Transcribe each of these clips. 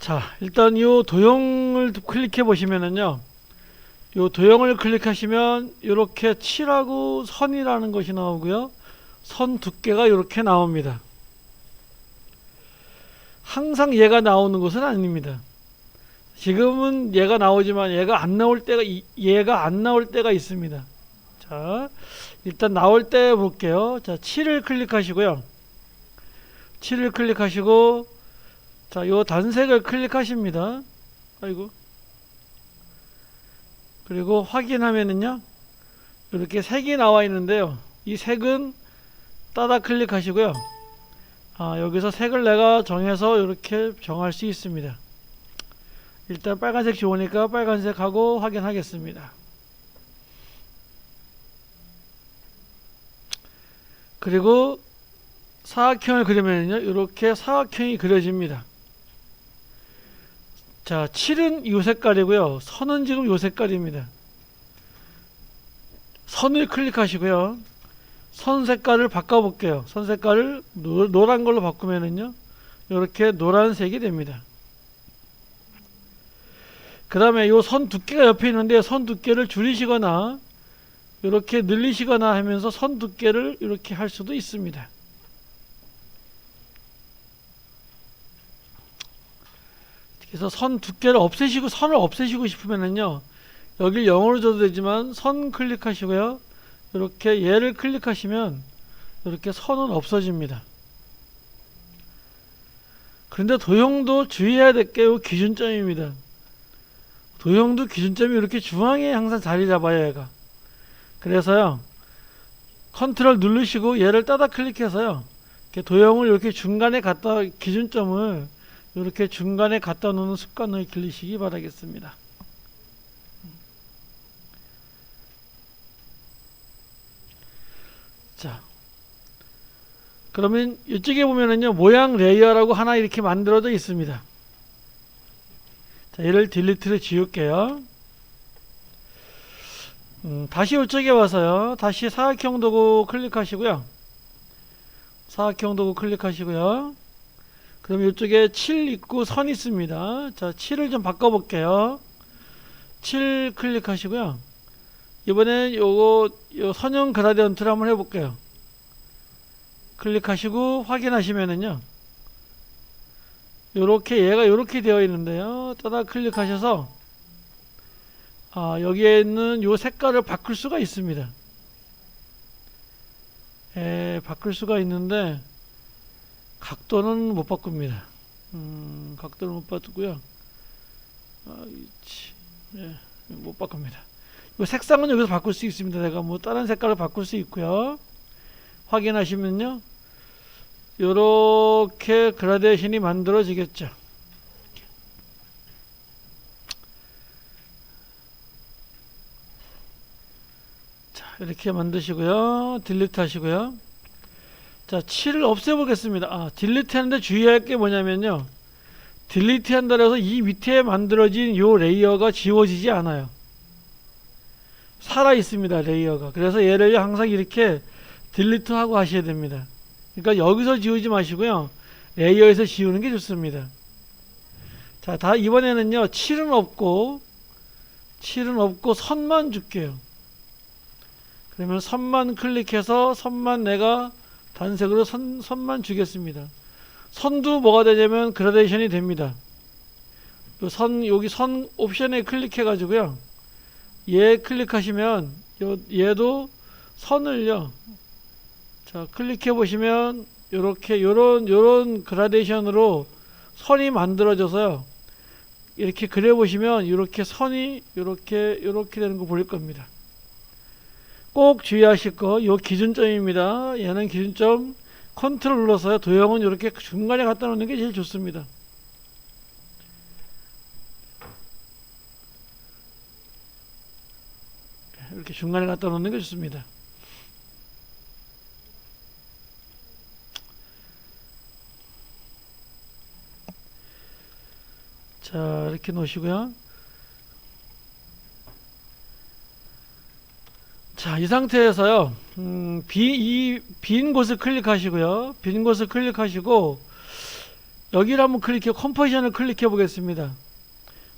자, 일단 이 도형을 클릭해 보시면은요, 이 도형을 클릭하시면 이렇게 칠하고 선이라는 것이 나오고요, 선 두께가 이렇게 나옵니다. 항상 얘가 나오는 것은 아닙니다. 지금은 얘가 나오지만 얘가 안 나올 때가 있습니다. 자, 일단 나올 때 볼게요. 자, 7을 클릭하시고요. 7을 클릭하시고, 자, 요 단색을 클릭하십니다. 아이고. 그리고 확인하면은요, 이렇게 색이 나와 있는데요. 이 색은 따다 클릭하시고요. 여기서 색을 내가 정해서 이렇게 정할 수 있습니다. 일단 빨간색 좋으니까 빨간색 하고 확인하겠습니다. 그리고 사각형을 그리면요, 이렇게 사각형이 그려집니다. 자, 7은 이 색깔이고요. 선은 지금 이 색깔입니다. 선을 클릭하시고요. 선 색깔을 바꿔볼게요. 선 색깔을 노란 걸로 바꾸면은요, 이렇게 노란색이 됩니다. 그 다음에 이 선 두께가 옆에 있는데, 선 두께를 줄이시거나 이렇게 늘리시거나 하면서 선 두께를 이렇게 할 수도 있습니다. 그래서 선 두께를 없애시고 선을 없애시고 싶으면은요, 여길 0으로 줘도 되지만 선 클릭하시고요, 이렇게 얘를 클릭하시면 이렇게 선은 없어집니다. 그런데 도형도 주의해야 될 게 기준점입니다. 도형도 기준점이 이렇게 중앙에 항상 자리 잡아요, 얘가. 그래서요, 컨트롤 누르시고 얘를 따다 클릭해서요, 이렇게 도형을 이렇게 중간에 갖다, 기준점을 이렇게 중간에 갖다 놓는 습관을 길리시기 바라겠습니다. 자, 그러면 이쪽에 보면은요, 모양 레이어라고 하나 이렇게 만들어져 있습니다. 자, 얘를 딜리트를 지울게요. 다시 이쪽에 와서요, 다시 사각형 도구 클릭하시고요. 사각형 도구 클릭하시고요. 그럼 이쪽에 7 있고 선 있습니다. 자, 7을 좀 바꿔볼게요. 7 클릭하시고요. 이번엔 요 선형 그라디언트를 한번 해볼게요. 클릭하시고 확인하시면은요, 요렇게 얘가 요렇게 되어 있는데요. 따다 클릭하셔서 여기에 있는 요 색깔을 바꿀 수가 있습니다. 바꿀 수가 있는데 각도는 못 바꿉니다. 각도를 못 바꾸고요. 못 바꿉니다. 이 색상은 여기서 바꿀 수 있습니다. 내가 뭐 다른 색깔을 바꿀 수 있고요. 확인하시면요, 요렇게 그라데이션이 만들어지겠죠. 자, 이렇게 만드시고요. 딜리트 하시고요. 자, 7을 없애보겠습니다. 딜리트 하는데 주의할 게 뭐냐면요, 딜리트 한다 해서 이 밑에 만들어진 요 레이어가 지워지지 않아요. 살아 있습니다, 레이어가. 그래서 얘를 항상 이렇게 딜리트 하고 하셔야 됩니다. 그러니까 여기서 지우지 마시고요, 레이어에서 지우는 게 좋습니다. 자, 이번에는요, 7은 없고 선만 줄게요. 그러면 선만 클릭해서 선만 내가 단색으로 선만 주겠습니다. 선도 뭐가 되냐면 그라데이션이 됩니다. 여기 선 옵션에 클릭해 가지고요, 얘 클릭하시면 얘도 선을요, 자, 클릭해 보시면 요렇게 요런 그라데이션으로 선이 만들어져서요, 이렇게 그려 보시면 이렇게 선이 이렇게 되는 거 보일 겁니다. 꼭 주의하실 거, 요 기준점입니다. 얘는 기준점 컨트롤 눌러서요, 도형은 이렇게 중간에 갖다 놓는 게 제일 좋습니다. 이렇게 중간에 갖다 놓는 게 좋습니다. 자, 이렇게 놓으시고요. 자, 이 상태에서요, 빈 곳을 클릭하시고요. 빈 곳을 클릭하시고, 여기를 한번 컴포지션을 클릭해 보겠습니다.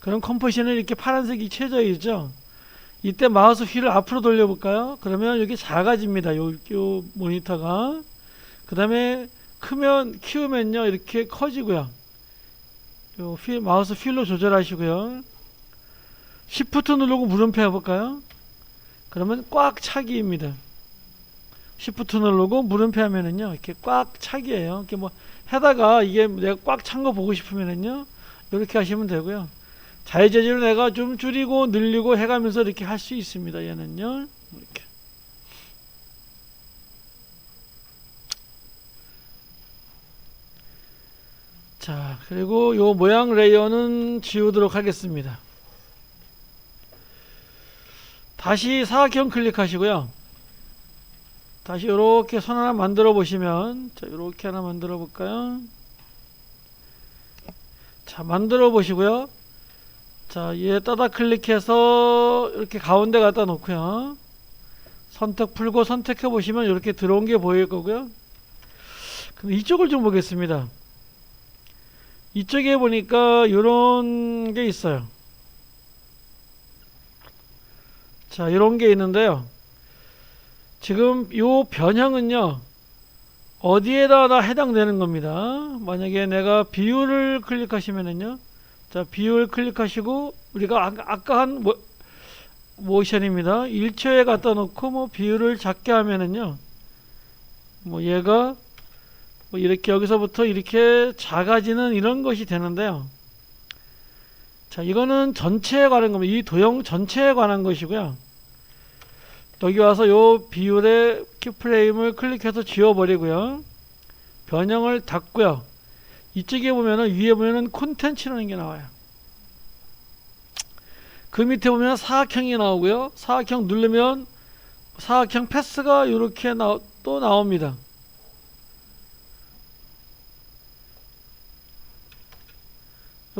그럼 컴포지션에 이렇게 파란색이 켜져 있죠. 이때 마우스 휠을 앞으로 돌려볼까요? 그러면 여기 작아집니다. 요 모니터가. 그 다음에 키우면요 이렇게 커지고요. 마우스 휠로 조절하시고요. Shift 누르고 물음표 해볼까요? 그러면 꽉 차기입니다. Shift 누르고 물음표 하면은요 이렇게 꽉 차기예요. 이렇게 뭐 해다가 이게 내가 꽉 찬 거 보고 싶으면은요 이렇게 하시면 되고요. 자유재질로 내가 좀 줄이고 늘리고 해가면서 이렇게 할 수 있습니다. 얘는요 이렇게. 자, 그리고 요 모양 레이어는 지우도록 하겠습니다. 다시 사각형 클릭하시고요. 다시 이렇게 선 하나 만들어 보시면, 자, 이렇게 하나 만들어 볼까요? 자, 만들어 보시고요. 자, 얘 따다 클릭해서 이렇게 가운데 갖다 놓고요. 선택 풀고 선택해 보시면 이렇게 들어온 게 보일 거고요. 그럼 이쪽을 좀 보겠습니다. 이쪽에 보니까 이런 게 있어요. 자, 이런 게 있는데요. 지금 요 변형은요 어디에다 해당되는 겁니다. 만약에 내가 비율을 클릭하시면은요, 자, 비율 클릭하시고 우리가 아까 한 모션입니다. 1초에 갖다 놓고 뭐 비율을 작게 하면은요, 뭐 얘가 뭐 이렇게 여기서부터 이렇게 작아지는 이런 것이 되는데요. 자, 이거는 전체에 관한 겁니다. 이 도형 전체에 관한 것이고요. 여기 와서 요 비율의 키프레임을 클릭해서 지워버리고요. 변형을 닫고요. 이쪽에 보면은, 위에 보면은 콘텐츠라는 게 나와요. 그 밑에 보면 사각형이 나오고요. 사각형 누르면 사각형 패스가 이렇게 또 나옵니다.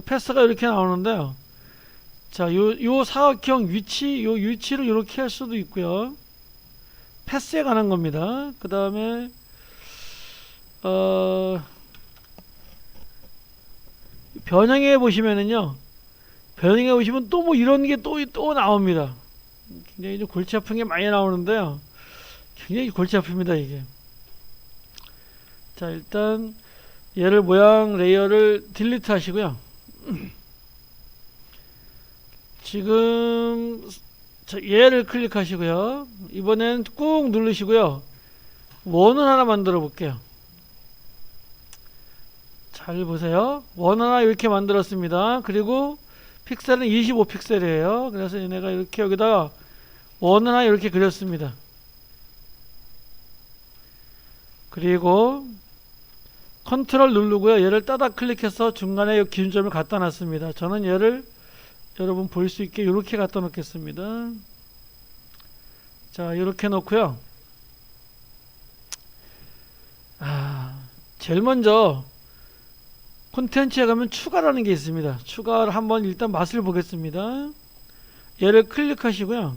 패스가 이렇게 나오는데요. 자, 요 사각형 요 위치를 이렇게 할 수도 있고요. 패스에 관한 겁니다. 그 다음에 변형해 보시면은요, 변형해 보시면 또 뭐 이런 게 또 나옵니다. 굉장히 좀 골치 아픈 게 많이 나오는데요. 굉장히 골치 아픕니다, 이게. 자, 일단 얘를 모양 레이어를 딜리트 하시고요. 지금 얘를 클릭하시고요. 이번엔 꾹 누르시고요. 원을 하나 만들어 볼게요. 잘 보세요. 원 하나 이렇게 만들었습니다. 그리고 픽셀은 25픽셀이에요. 그래서 얘네가 이렇게 여기다가 원 하나 이렇게 그렸습니다. 그리고 컨트롤 누르고요. 얘를 따다 클릭해서 중간에 기준점을 갖다 놨습니다. 저는 얘를 여러분 볼 수 있게 이렇게 갖다 놓겠습니다. 자, 이렇게 놓고요. 제일 먼저 콘텐츠에 가면 추가라는 게 있습니다. 추가를 한번 일단 맛을 보겠습니다. 얘를 클릭하시고요.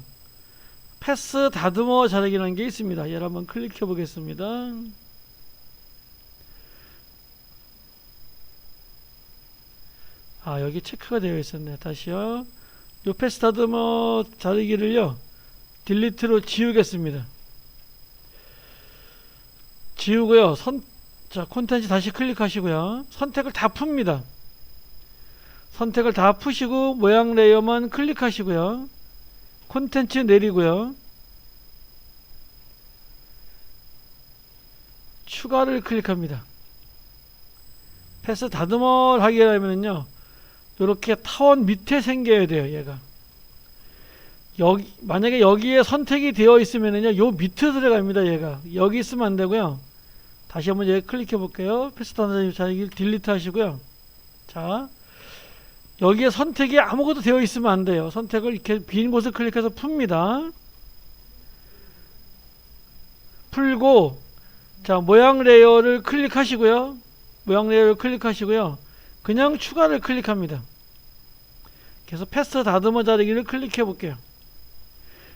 패스 다듬어 자르기라는 게 있습니다. 얘를 한번 클릭해 보겠습니다. 여기 체크가 되어 있었네. 다시요. 요 패스 다듬어 자르기를요, 딜리트로 지우겠습니다. 지우고요. 자, 콘텐츠 다시 클릭하시고요. 선택을 다 풉니다. 선택을 다 푸시고 모양 레이어만 클릭하시고요. 콘텐츠 내리고요. 추가를 클릭합니다. 패스 다듬어 하게 하면은요, 이렇게 타원 밑에 생겨야 돼요. 얘가 만약에 여기에 선택이 되어 있으면은요, 요 밑에 들어갑니다. 얘가 여기 있으면 안 되고요. 다시 한번 얘 클릭해 볼게요. 패스 다듬어 자르기 딜리트 하시고요. 자, 여기에 선택이 아무것도 되어 있으면 안 돼요. 선택을 이렇게 빈 곳을 클릭해서 풉니다. 풀고, 자, 모양 레이어를 클릭하시고요. 모양 레이어를 클릭하시고요. 그냥 추가를 클릭합니다. 그래서 패스 다듬어 자르기를 클릭해 볼게요.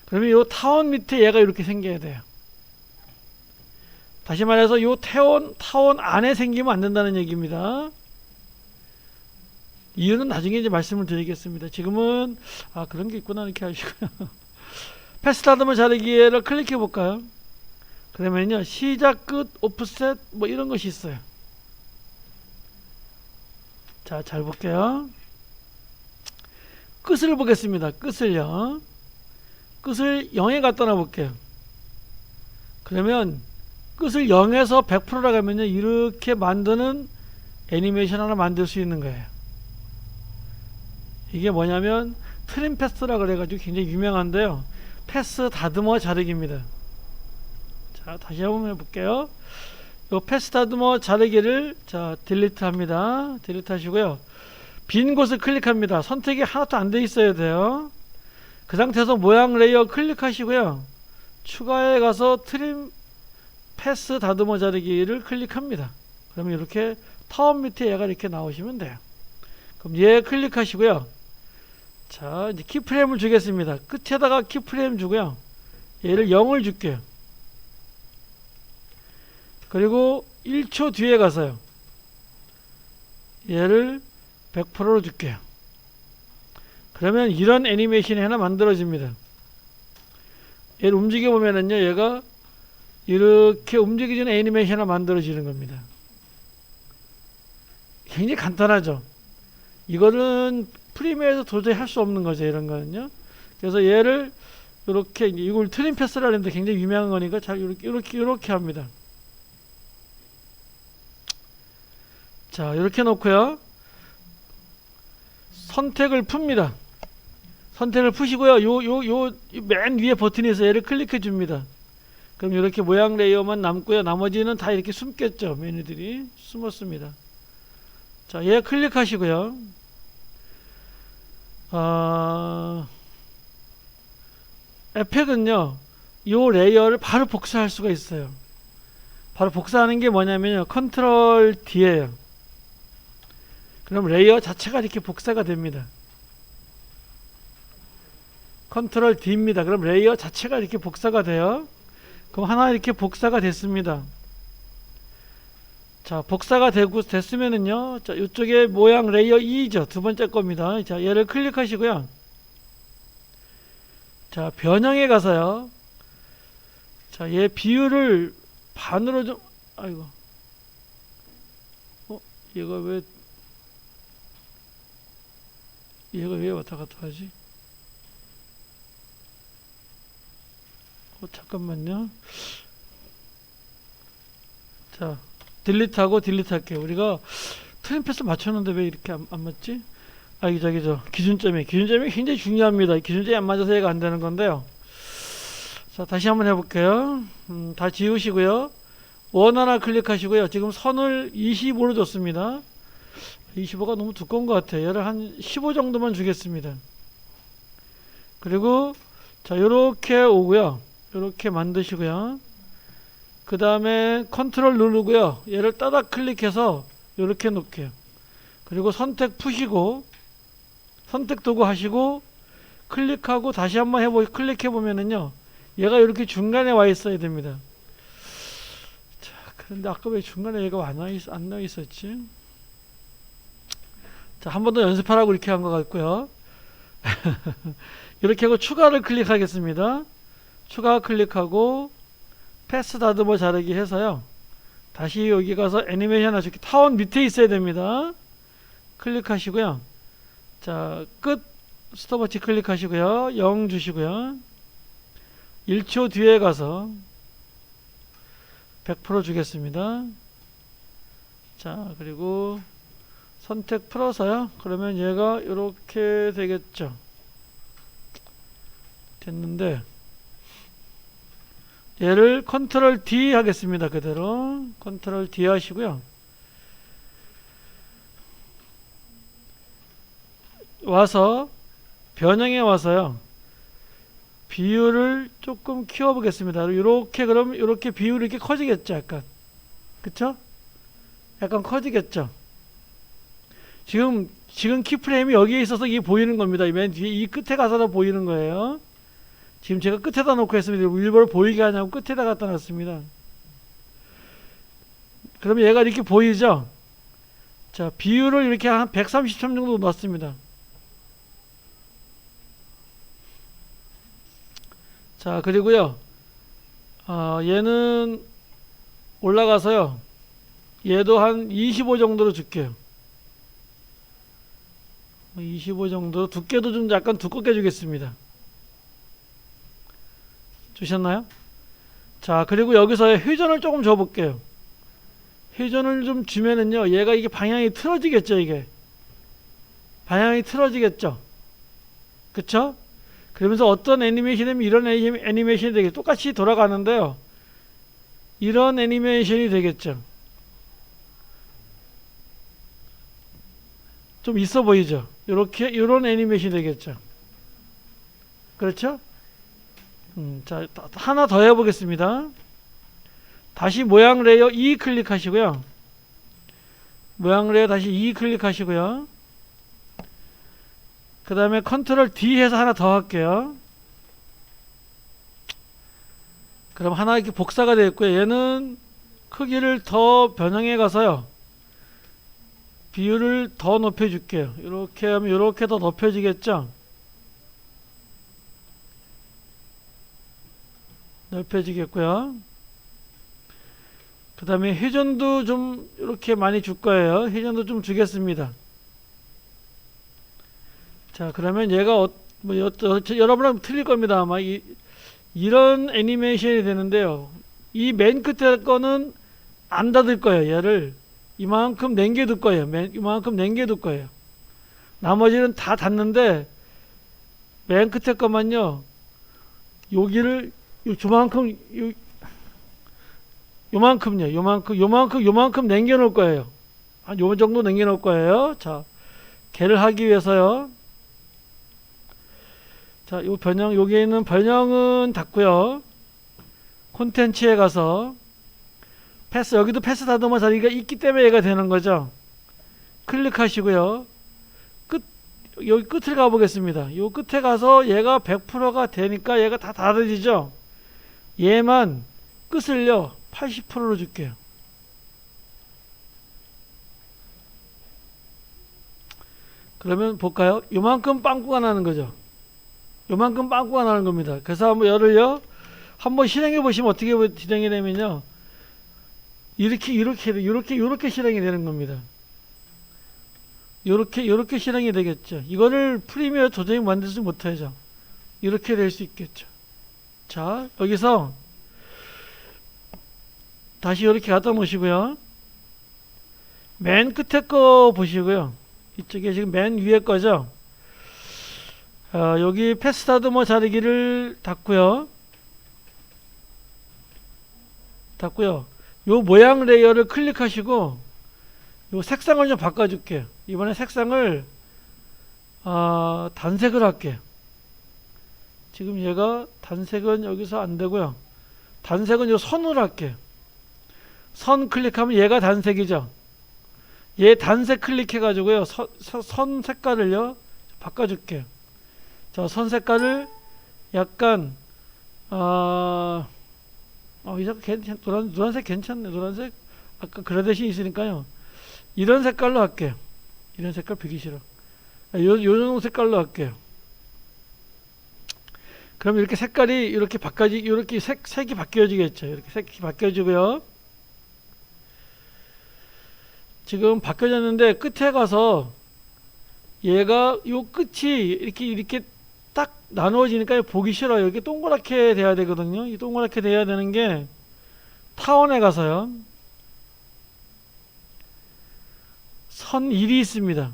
그러면 이 타원 밑에 얘가 이렇게 생겨야 돼요. 다시 말해서 이 타원 안에 생기면 안 된다는 얘기입니다. 이유는 나중에 이제 말씀을 드리겠습니다. 지금은 그런 게 있구나 이렇게 하시고요. 패스 다듬어 자르기를 클릭해 볼까요? 그러면요 시작, 끝, 오프셋 뭐 이런 것이 있어요. 자, 잘 볼게요. 끝을 보겠습니다. 끝을요. 끝을 0에 갖다 놔 볼게요. 그러면 끝을 0에서 100%라 가면요 이렇게 만드는 애니메이션 하나 만들 수 있는 거예요. 이게 뭐냐면 트림 패스라 그래가지고 굉장히 유명한데요. 패스 다듬어 자르기입니다. 자, 다시 한번 해볼게요. 요 패스 다듬어 자르기를 자 딜리트 합니다. 딜리트 하시고요. 빈 곳을 클릭합니다. 선택이 하나도 안 돼 있어야 돼요. 그 상태에서 모양 레이어 클릭하시고요. 추가에 가서 트림 패스 다듬어 자르기를 클릭합니다. 그러면 이렇게 타원 밑에 얘가 이렇게 나오시면 돼요. 그럼 얘 클릭하시고요. 자, 이제 키프레임을 주겠습니다. 끝에다가 키프레임 주고요. 얘를 0을 줄게요. 그리고 1초 뒤에 가서요. 얘를 100%로 줄게요. 그러면 이런 애니메이션이 하나 만들어집니다. 얘를 움직여 보면은요, 얘가 이렇게 움직이는 애니메이션이 하나 만들어지는 겁니다. 굉장히 간단하죠. 이거는 프리미어에서 도저히 할 수 없는 거죠, 이런 거는요. 그래서 얘를 이렇게 이걸 트림 패스라 하는데 굉장히 유명한 거니까 잘 이렇게 합니다. 자, 이렇게 놓고요. 선택을 풉니다. 선택을 푸시고요. 요 맨 위에 버튼이 있어요. 얘를 클릭해 줍니다. 그럼 이렇게 모양 레이어만 남고요. 나머지는 다 이렇게 숨겠죠. 메뉴들이 숨었습니다. 자, 얘 클릭하시고요. 에펙은요, 요 레이어를 바로 복사할 수가 있어요. 바로 복사하는 게 뭐냐면요, 컨트롤 D예요. 그럼 레이어 자체가 이렇게 복사가 됩니다. 컨트롤 D입니다. 그럼 레이어 자체가 이렇게 복사가 돼요. 그럼 하나 이렇게 복사가 됐습니다. 자, 복사가 됐으면은요, 자, 이쪽에 모양 레이어 2죠. 두 번째 겁니다. 자, 얘를 클릭하시고요. 자, 변형에 가서요. 자, 얘 비율을 반으로 좀, 아이고. 얘가 왜 왔다 갔다 하지? 잠깐만요. 자, 딜리트하고 딜리트 할게요. 우리가 트림 패스 맞췄는데 왜 이렇게 안 맞지? 기준점이 굉장히 중요합니다. 기준점이 안 맞아서 얘가 안 되는 건데요. 자, 다시 한번 해볼게요. 다 지우시고요. 원 하나 클릭하시고요. 지금 선을 25로 줬습니다. 25가 너무 두꺼운 것 같아요. 얘를 한 15 정도만 주겠습니다. 그리고 자, 요렇게 오고요. 요렇게 만드시고요. 그 다음에 컨트롤 누르고요. 얘를 따닥 클릭해서 요렇게 놓을게요. 그리고 선택 푸시고 선택 도구 하시고 클릭하고 다시 한번 클릭해 보면은요, 얘가 이렇게 중간에 와 있어야 됩니다. 자, 그런데 아까 왜 중간에 얘가 안 나와 있었지? 자, 한 번 더 연습하라고 이렇게 한 것 같고요. 이렇게 하고 추가를 클릭하겠습니다. 추가 클릭하고 패스 다듬어 자르기 해서요. 다시 여기 가서 애니메이션 하시고 타원 밑에 있어야 됩니다. 클릭하시고요. 자, 끝 스톱워치 클릭하시고요. 0 주시고요. 1초 뒤에 가서 100% 주겠습니다. 자, 그리고 선택 풀어서요. 그러면 얘가 이렇게 되겠죠. 됐는데 얘를 컨트롤 D 하겠습니다. 그대로 컨트롤 D 하시고요. 와서 변형에 와서요. 비율을 조금 키워 보겠습니다. 이렇게 그럼 이렇게 비율이 이렇게 커지겠죠. 약간. 그쵸? 약간 커지겠죠. 지금 키프레임이 여기에 있어서 이게 보이는 겁니다. 맨 뒤에 이 끝에 가서도 보이는 거예요. 지금 제가 끝에다 놓고 했습니다. 일부러 보이게 하냐고 끝에다 갖다 놨습니다. 그러면 얘가 이렇게 보이죠? 자, 비율을 이렇게 한 133 정도 넣습니다. 자, 그리고요, 얘는 올라가서요, 얘도 한 25 정도로 줄게요. 25 정도, 두께도 좀 약간 두껍게 주겠습니다. 주셨나요? 자, 그리고 여기서 회전을 조금 줘볼게요. 회전을 좀 주면은요, 얘가 이게 방향이 틀어지겠죠, 이게. 방향이 틀어지겠죠. 그쵸? 그러면서 어떤 애니메이션이면 이런 애니메이션이 되게 똑같이 돌아가는데요. 이런 애니메이션이 되겠죠. 좀 있어 보이죠? 이런 애니메이션이 되겠죠. 그렇죠? 자, 하나 더 해보겠습니다. 다시 모양 레이어 2 클릭하시고요. 모양 레이어 다시 2 클릭하시고요. 그 다음에 컨트롤 D 해서 하나 더 할게요. 그럼 하나 이렇게 복사가 되었고요. 얘는 크기를 더 변형해 가서요, 비율을 더 높여 줄게요. 이렇게 하면 이렇게 더 높여지겠죠. 넓혀지겠고요. 그 다음에 회전도 좀 이렇게 많이 줄 거예요. 회전도 좀 주겠습니다. 자, 그러면 얘가 여러분은 틀릴 겁니다. 아마 이런 애니메이션이 되는데요. 이 맨 끝에 거는 안 닫을 거예요. 얘를 이만큼 남겨둘 거예요. 이만큼 남겨둘 거예요. 나머지는 다 닫는데 맨 끝에 것만요, 여기를 요만큼, 요만큼요. 요만큼 남겨놓을 거예요. 한 요 정도 남겨놓을 거예요. 자, 걔를 하기 위해서요. 자, 요 변형, 여기에 있는 변형은 닫고요. 콘텐츠에 가서 여기도 패스 다듬어 자리가 있기 때문에 얘가 되는 거죠. 클릭하시고요. 여기 끝을 가보겠습니다. 요 끝에 가서 얘가 100%가 되니까 얘가 다 닫아지죠. 얘만 끝을요, 80%로 줄게요. 그러면 볼까요? 요만큼 빵꾸가 나는 거죠. 요만큼 빵꾸가 나는 겁니다. 그래서 한번 열을요, 한번 실행해 보시면 어떻게 실행이 되면요, 이렇게 실행이 되는 겁니다. 이렇게 실행이 되겠죠. 이거를 프리미어 도저히 만들지 못하죠. 이렇게 될 수 있겠죠. 자, 여기서 다시 이렇게 갖다 놓으시고요. 맨 끝에 거 보시고요. 이쪽에 지금 맨 위에 거죠. 여기 패스다듬어 자르기를 닫고요. 요 모양 레이어를 클릭하시고 요 색상을 좀 바꿔줄게요. 이번에 색상을 단색을 할게요. 지금 얘가 단색은 여기서 안 되고요. 단색은 요 선으로 할게요. 선 클릭하면 얘가 단색이죠. 얘 단색 클릭해 가지고요, 선 색깔을요 바꿔줄게요. 자, 선 색깔을 약간 노란색 괜찮네. 노란색 아까 그라데이션이 있으니까요, 이런 색깔로 할게요. 이런 색깔 보기 싫어. 요 정도 색깔로 할게요. 그럼 이렇게 색깔이 이렇게 이렇게 색이 바뀌어지겠죠. 이렇게 색이 바뀌어지고요. 지금 바뀌어졌는데 끝에 가서 얘가 요 끝이 이렇게 딱 나누어지니까 보기 싫어요. 이렇게 동그랗게 돼야 되거든요. 이 동그랗게 돼야 되는 게 타원에 가서요, 선 1이 있습니다.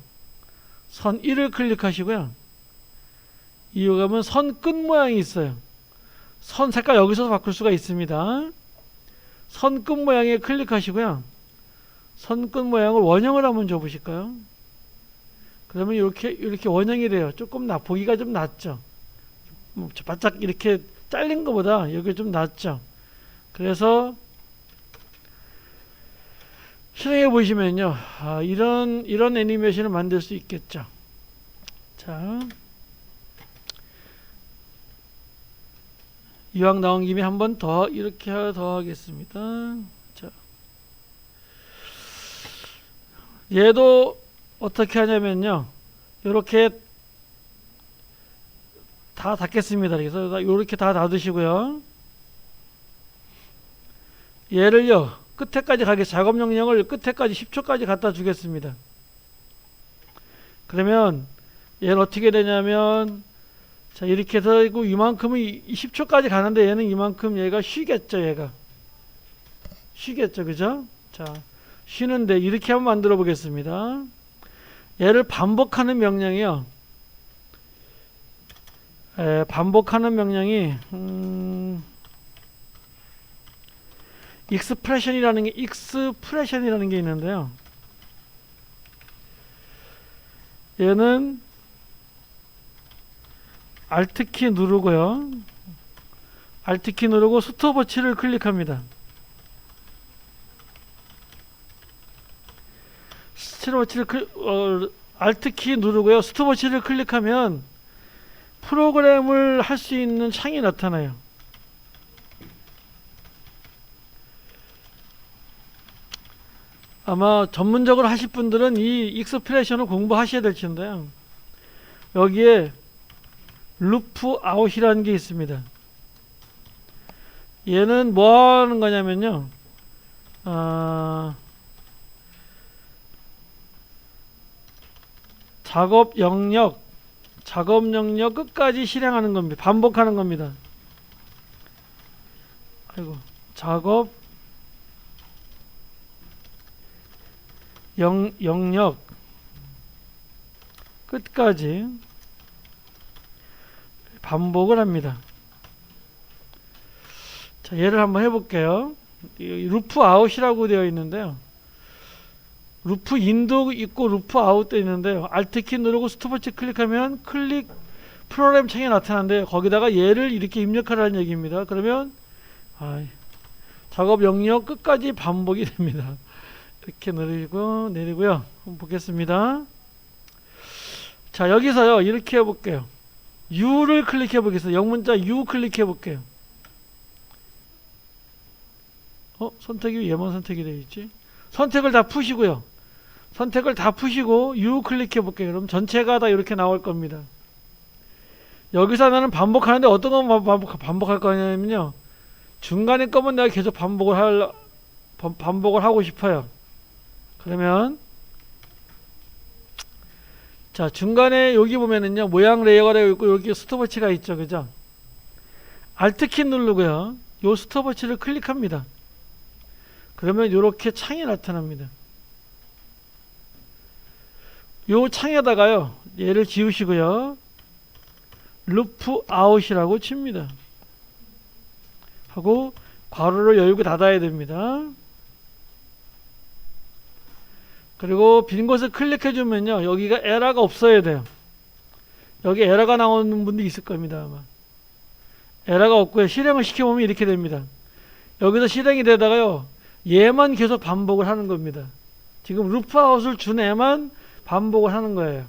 선 1을 클릭하시고요. 이거 가면 선 끝 모양이 있어요. 선 색깔 여기서 바꿀 수가 있습니다. 선 끝 모양에 클릭하시고요. 선 끝 모양을 원형을 한번 줘보실까요? 그러면 이렇게 원형이 돼요. 조금 보기가 좀 낫죠. 바짝 이렇게 잘린 것보다 여기 좀 낫죠. 그래서 실행해 보시면요, 이런 애니메이션을 만들 수 있겠죠. 자, 이왕 나온 김에 한 번 더 이렇게 더 하겠습니다. 자, 얘도 어떻게 하냐면요. 이렇게 다 닫겠습니다. 그래서 이렇게 다 닫으시고요. 얘를요. 끝에까지 가게 작업 명령을 끝에까지 10초까지 갖다 주겠습니다. 그러면 얘는 어떻게 되냐면 자 이렇게 해서 이만큼은 10초까지 가는데 얘는 이만큼 얘가 쉬겠죠. 얘가 쉬겠죠. 그죠? 자 쉬는데 이렇게 한번 만들어 보겠습니다. 얘를 반복하는 명령이요. 반복하는 명령이 익스프레션이라는 게 있는데요. 얘는 Alt키 누르고요. Alt키 누르고 스톱워치를 클릭합니다. Alt키 누르고요. 스톱워치를 클릭하면 프로그램을 할 수 있는 창이 나타나요. 아마 전문적으로 하실 분들은 이 익스프레션을 공부하셔야 될 텐데요. 여기에 루프 아웃이라는 게 있습니다. 얘는 뭐 하는 거냐면요. 작업 영역 끝까지 실행하는 겁니다. 반복하는 겁니다. 아이고, 작업 영역 끝까지 반복을 합니다. 자, 예를 한번 해볼게요. 루프 아웃이라고 되어 있는데요. 루프 인도 있고 루프 아웃도 있는데요. Alt키 누르고 스톱워치 클릭하면 프로그램 창이 나타나는데 거기다가 얘를 이렇게 입력하라는 얘기입니다. 그러면 작업 영역 끝까지 반복이 됩니다. 이렇게 내리고요. 한번 보겠습니다. 자, 여기서요. 이렇게 해볼게요. U를 클릭해 보겠습니다. 영문자 U 클릭해 볼게요. 선택이 얘만 선택이 되어 있지? 선택을 다 푸시고요. 선택을 다 푸시고 U 클릭해 볼게요. 그럼 전체가 다 이렇게 나올 겁니다. 여기서 나는 반복하는데 어떤 건 반복할 거냐면요. 중간에 거면 내가 계속 반복을 하고 싶어요. 그러면 자 중간에 여기 보면은요 모양 레이어가 되어 있고 여기 스톱워치가 있죠. 그죠? Alt키 누르고요. 요 스톱워치를 클릭합니다. 그러면 이렇게 창이 나타납니다. 요 창에다가요 얘를 지우시고요 루프 아웃이라고 칩니다. 하고 괄호를 열고 닫아야 됩니다. 그리고 빈 곳을 클릭해 주면요 여기가 에러가 없어야 돼요. 여기 에러가 나오는 분도 있을 겁니다. 아마 에러가 없고요 실행을 시켜보면 이렇게 됩니다. 여기서 실행이 되다가요 얘만 계속 반복을 하는 겁니다. 지금 루프 아웃을 준 애만 반복을 하는 거예요.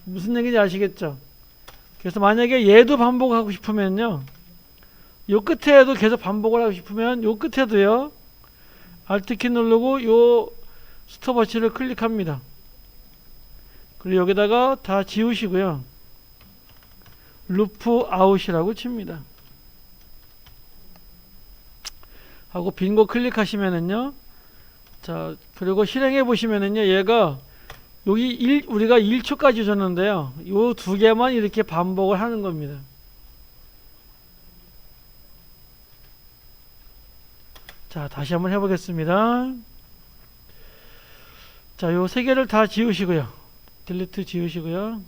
무슨 얘기인지 아시겠죠? 그래서 만약에 얘도 반복하고 싶으면요 요 끝에도 계속 반복을 하고 싶으면 요 끝에도요 Alt키 누르고 요 스톱워치를 클릭합니다. 그리고 여기다가 다 지우시고요 루프 아웃이라고 칩니다. 하고 빈 곳 클릭하시면은요 자 그리고 실행해 보시면은요 얘가 여기 우리가 1초까지 줬는데요 요 두 개만 이렇게 반복을 하는 겁니다. 자 다시 한번 해보겠습니다. 자 요 세 개를 다 지우시고요 딜리트 지우시고요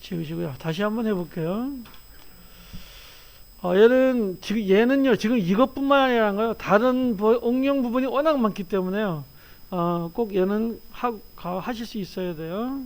지우시고요 다시 한번 해볼게요. 얘는요 지금 이것뿐만 아니라요 다른 응용 부분이 워낙 많기 때문에요 꼭 얘는 하실 수 있어야 돼요.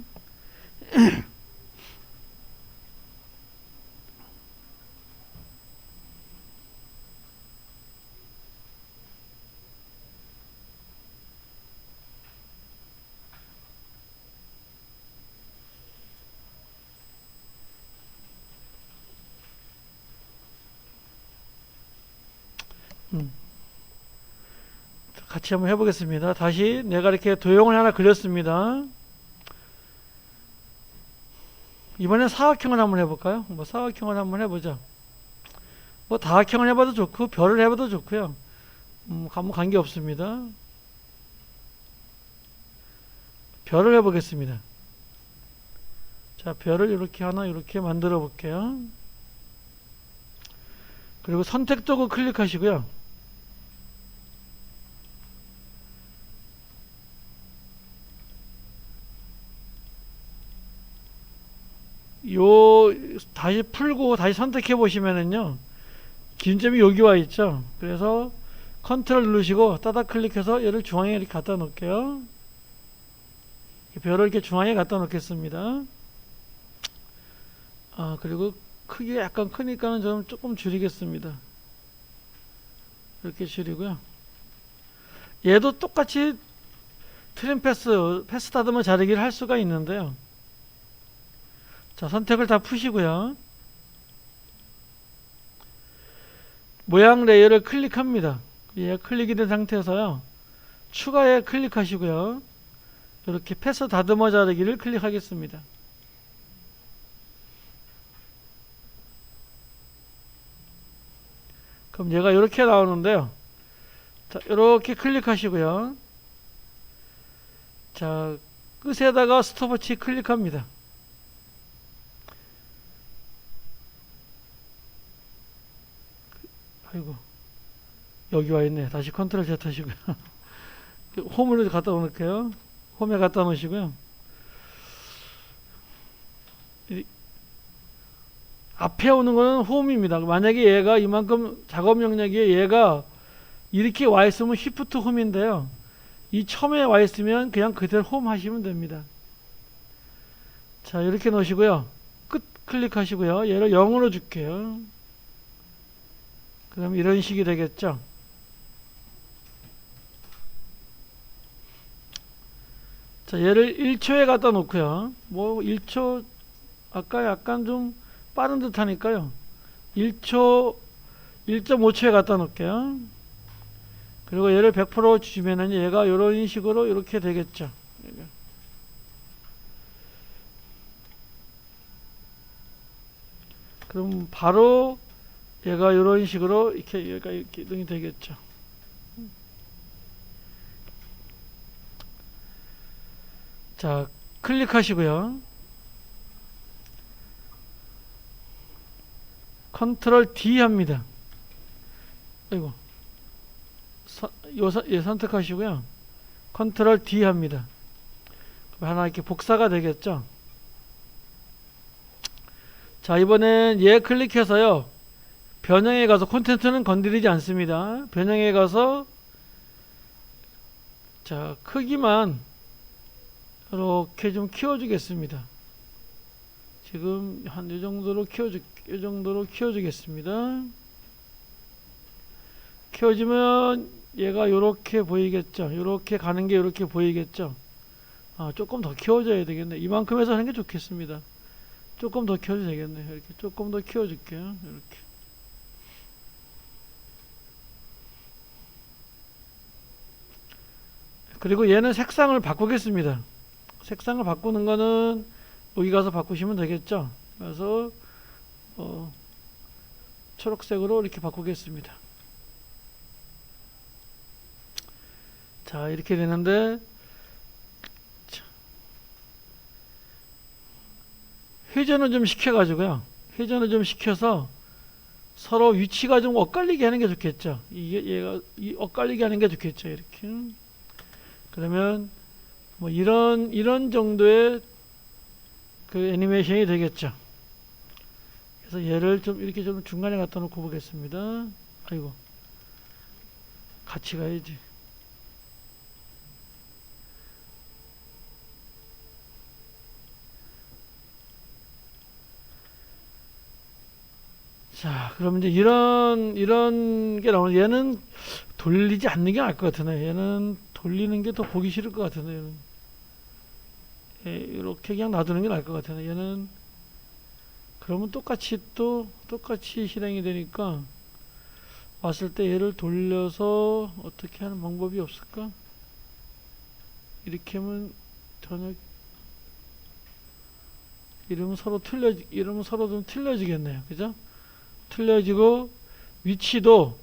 음. 같이 한번 해보겠습니다. 다시 내가 이렇게 도형을 하나 그렸습니다. 이번엔 사각형을 한번 해볼까요? 뭐 사각형을 한번 해보자. 뭐 다각형을 해봐도 좋고 별을 해봐도 좋고요. 아무 관계 없습니다. 별을 해보겠습니다. 자, 별을 이렇게 하나 이렇게 만들어 볼게요. 그리고 선택 도구 클릭하시고요. 요 다시 풀고 다시 선택해 보시면은요, 기준점이 여기 와 있죠. 그래서 컨트롤 누르시고 따닥 클릭해서 얘를 중앙에 이렇게 갖다 놓을게요. 별을 이렇게 중앙에 갖다 놓겠습니다. 그리고 크기가 약간 크니까는 좀 조금 줄이겠습니다. 이렇게 줄이고요. 얘도 똑같이 트림 패스 다듬어 자르기를 할 수가 있는데요. 자, 선택을 다 푸시고요. 모양 레이어를 클릭합니다. 얘 클릭이 된 상태에서요, 추가에 클릭하시고요. 이렇게 패스 다듬어 자르기를 클릭하겠습니다. 그럼 얘가 이렇게 나오는데요. 자, 이렇게 클릭하시고요. 자, 끝에다가 스톱워치 클릭합니다. 아이고, 여기 와 있네. 다시 컨트롤 Z 하시고요. 홈으로 갖다 놓을게요. 홈에 갖다 놓으시고요. 앞에 오는 거는 홈입니다. 만약에 얘가 이만큼 작업 영역에 얘가 이렇게 와 있으면 Shift 홈인데요. 이 처음에 와 있으면 그냥 그대로 홈 하시면 됩니다. 자, 이렇게 놓으시고요. 끝 클릭하시고요. 얘를 0으로 줄게요. 그럼 이런 식이 되겠죠. 자, 얘를 1초에 갖다 놓고요. 뭐 1초 아까 약간 좀 빠른 듯 하니까요. 1초 1.5초에 갖다 놓을게요. 그리고 얘를 100% 주시면은 얘가 이런 식으로 이렇게 되겠죠. 그럼 바로 얘가 이런 식으로 얘가 이렇게 이동이 되겠죠. 자, 클릭하시고요. 컨트롤 D 합니다. 아이고, 예, 선택하시고요. 컨트롤 D 합니다. 하나 이렇게 복사가 되겠죠. 자, 이번엔 얘 클릭해서요, 변형에 가서 콘텐츠는 건드리지 않습니다. 변형에 가서 자, 크기만 이렇게 좀 키워주겠습니다. 지금 한 이 정도로 키워주겠습니다. 키워주면 얘가 이렇게 보이겠죠. 이렇게 가는 게 이렇게 보이겠죠. 조금 더 키워줘야 되겠네. 이만큼 해서 하는 게 좋겠습니다. 조금 더 키워도 되겠네. 이렇게 조금 더 키워줄게요. 이렇게. 그리고 얘는 색상을 바꾸겠습니다. 색상을 바꾸는 거는 여기 가서 바꾸시면 되겠죠. 그래서 초록색으로 이렇게 바꾸겠습니다. 자, 이렇게 되는데, 회전을 좀 시켜가지고요. 회전을 좀 시켜서 서로 위치가 좀 엇갈리게 하는 게 좋겠죠. 얘가 엇갈리게 하는 게 좋겠죠. 이렇게. 그러면 뭐 이런 정도의 그 애니메이션이 되겠죠. 그래서 얘를 좀 이렇게 좀 중간에 갖다 놓고 보겠습니다. 아이고, 같이 가야지. 자, 그럼 이제 이런 게 나오는, 얘는 돌리지 않는 게 나을 것 같으네. 얘는 돌리는 게 더 보기 싫을 것 같은데, 얘는. 예, 이렇게 그냥 놔두는 게 나을 것 같으네. 얘는 그러면 똑같이 실행이 되니까 왔을 때 얘를 돌려서 어떻게 하는 방법이 없을까? 이렇게 하면 전혀 이름은 서로 좀 틀려지겠네요. 그죠? 틀려지고 위치도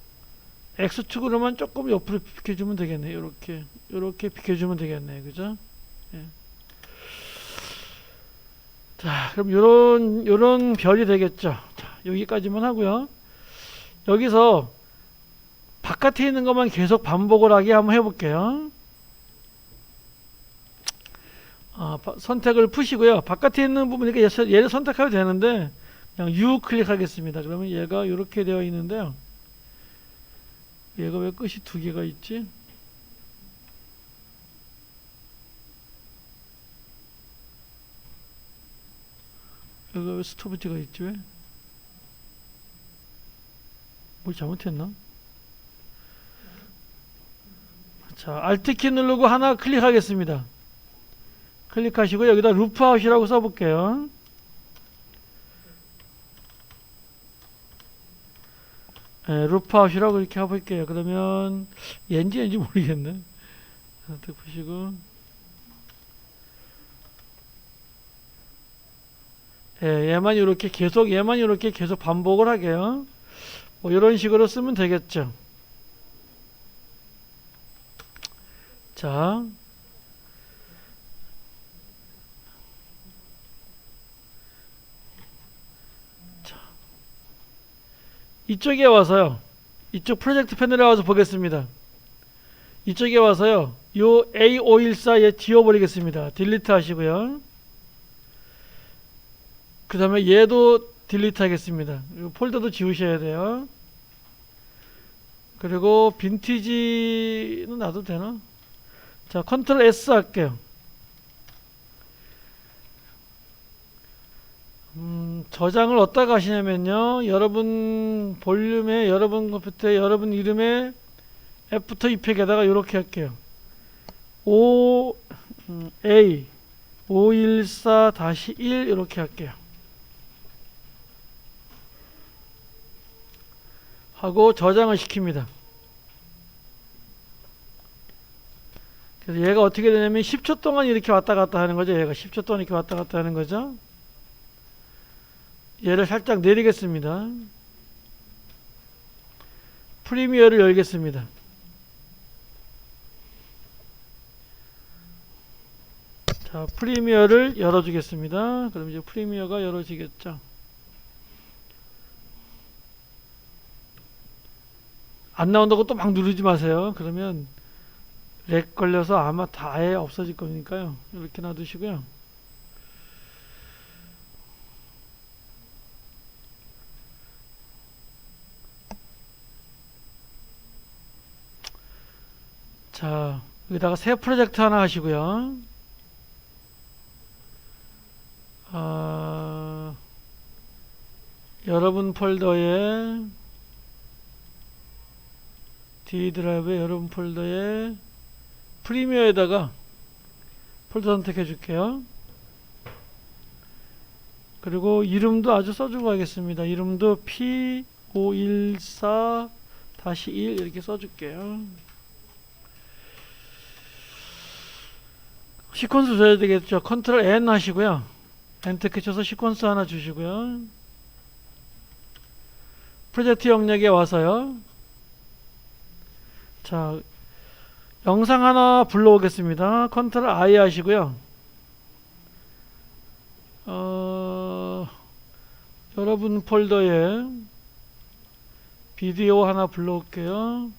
X축으로만 조금 옆으로 비켜주면 되겠네요. 이렇게 비켜주면 되겠네요. 그죠? 예. 자, 그럼 요런 별이 되겠죠. 자, 여기까지만 하고요. 여기서 바깥에 있는 것만 계속 반복을 하게 한번 해볼게요. 선택을 푸시고요. 바깥에 있는 부분이니까 얘를 선택하면 되는데 그냥 U 클릭하겠습니다. 그러면 얘가 이렇게 되어 있는데요. 얘가 왜 끝이 두 개가 있지? 여기가 왜 스톱지가 있지? 왜? 뭘 잘못했나? 자, Alt키 누르고 하나 클릭하겠습니다. 클릭하시고 여기다 루프아웃이라고 써볼게요. 네, 루프아웃이라고 이렇게 해볼게요. 그러면 얘인지 모르겠네. 선택 보시고 얘만 이렇게 계속 반복을 하게요. 뭐 이런 식으로 쓰면 되겠죠. 자, 이쪽에 와서요. 이쪽 프로젝트 패널에 와서 보겠습니다. 이쪽에 와서요. 요 A514 얘 지워버리겠습니다. 딜리트 하시고요. 그 다음에 얘도 딜리트 하겠습니다. 폴더도 지우셔야 돼요. 그리고 빈티지는 놔도 되나? 자, 컨트롤 S 할게요. 저장을 어디다가 하시냐면요. 여러분 볼륨에, 여러분 컴퓨터에, 여러분 이름에 F부터 이펙에다가 이렇게 할게요. A 514-1 이렇게 할게요. 하고 저장을 시킵니다. 그래서 얘가 어떻게 되냐면 10초 동안 이렇게 왔다 갔다 하는 거죠. 얘가 10초 동안 이렇게 왔다 갔다 하는 거죠. 얘를 살짝 내리겠습니다. 프리미어를 열겠습니다. 자, 프리미어를 열어주겠습니다. 그럼 이제 프리미어가 열어지겠죠. 안 나온다고 또 막 누르지 마세요. 그러면 렉 걸려서 아마 다 아예 없어질 거니까요. 이렇게 놔두시고요. 자, 여기다가 새 프로젝트 하나 하시고요. 여러분 폴더에 D 드라이브에 여러분 폴더에 프리미어에다가 폴더 선택해 줄게요. 그리고 이름도 아주 써주고 가겠습니다. 이름도 P514-1 이렇게 써줄게요. 시퀀스 줘야 되겠죠. 컨트롤 N 하시고요. 엔터키 쳐서 시퀀스 하나 주시고요. 프로젝트 영역에 와서요. 자, 영상 하나 불러오겠습니다. 컨트롤 I 하시고요. 여러분 폴더에 비디오 하나 불러올게요.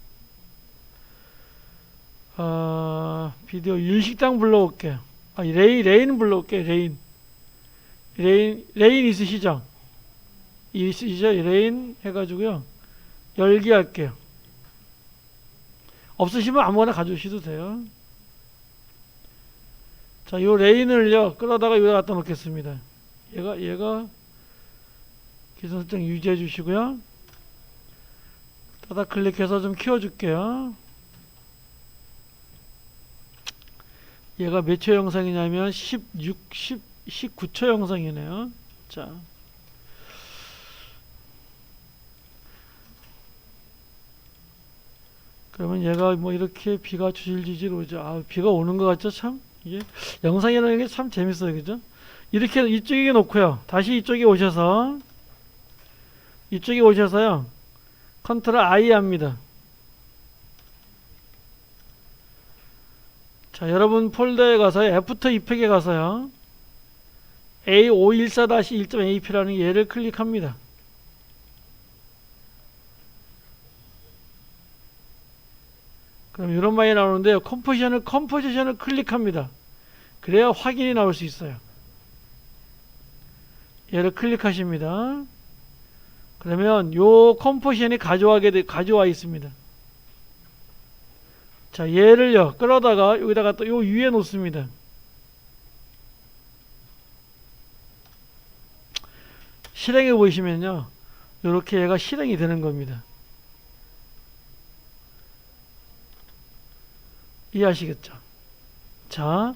비디오 일식당 불러올게요. 레인 불러올게요. 레인 있으시죠? 레인 해가지고요. 열기 할게요. 없으시면 아무거나 가져오셔도 돼요. 자, 요 레인을요, 끌어다가 여기다 갖다 놓겠습니다. 얘가 기존 설정 유지해 주시고요. 따다 클릭해서 좀 키워줄게요. 얘가 몇 초 영상이냐면 19초 영상이네요. 자, 그러면 얘가 뭐 이렇게 비가 주질주질 오죠. 아, 비가 오는 것 같죠? 참 이게 영상이라는 게 참 재밌어요, 그죠? 이렇게 이쪽에 놓고요. 다시 이쪽에 오셔서요. 컨트롤 I 합니다. 자, 여러분 폴더에 가서요. 애프터 이펙에 가서요. A514-1.ap라는 얘를 클릭합니다. 그럼 이런 말이 나오는데요. 컴포지션을 클릭합니다. 그래야 확인이 나올 수 있어요. 얘를 클릭하십니다. 그러면 요 컴포지션이 가져와 있습니다. 자, 얘를요 끌어다가 여기다가 또 요 위에 놓습니다. 실행해 보시면요, 요렇게 얘가 실행이 되는 겁니다. 이해하시겠죠? 자,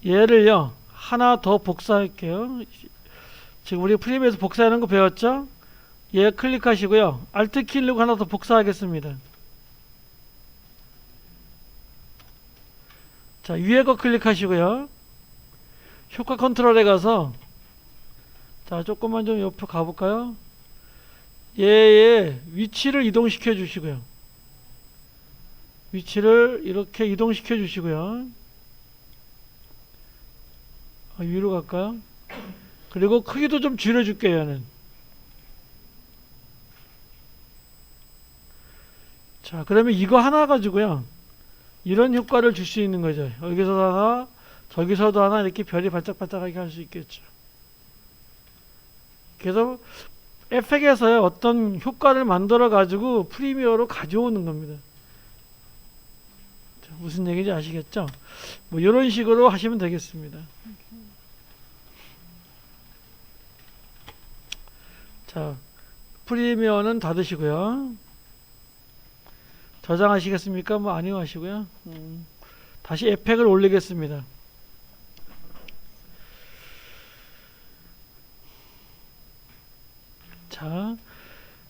얘를요 하나 더 복사할게요. 지금 우리 프리미어에서 복사하는 거 배웠죠? 얘 클릭하시고요, Alt 키 누르고 하나 더 복사하겠습니다. 자, 위에 거 클릭하시고요, 효과 컨트롤에 가서, 자, 조금만 좀 옆으로 가볼까요? 얘의 위치를 이동시켜 주시고요, 위치를 이렇게 이동시켜 주시고요, 위로 갈까요? 그리고 크기도 좀 줄여줄게요. 얘는. 자, 그러면 이거 하나 가지고요, 이런 효과를 줄 수 있는 거죠. 여기서도 하나, 저기서도 하나, 이렇게 별이 반짝반짝하게 할 수 있겠죠. 그래서 에펙에서요, 어떤 효과를 만들어 가지고 프리미어로 가져오는 겁니다. 자, 무슨 얘기인지 아시겠죠? 뭐 이런 식으로 하시면 되겠습니다. 자, 프리미어는 닫으시고요. 저장하시겠습니까? 뭐 아니요 하시고요. 다시 에펙을 올리겠습니다. 자,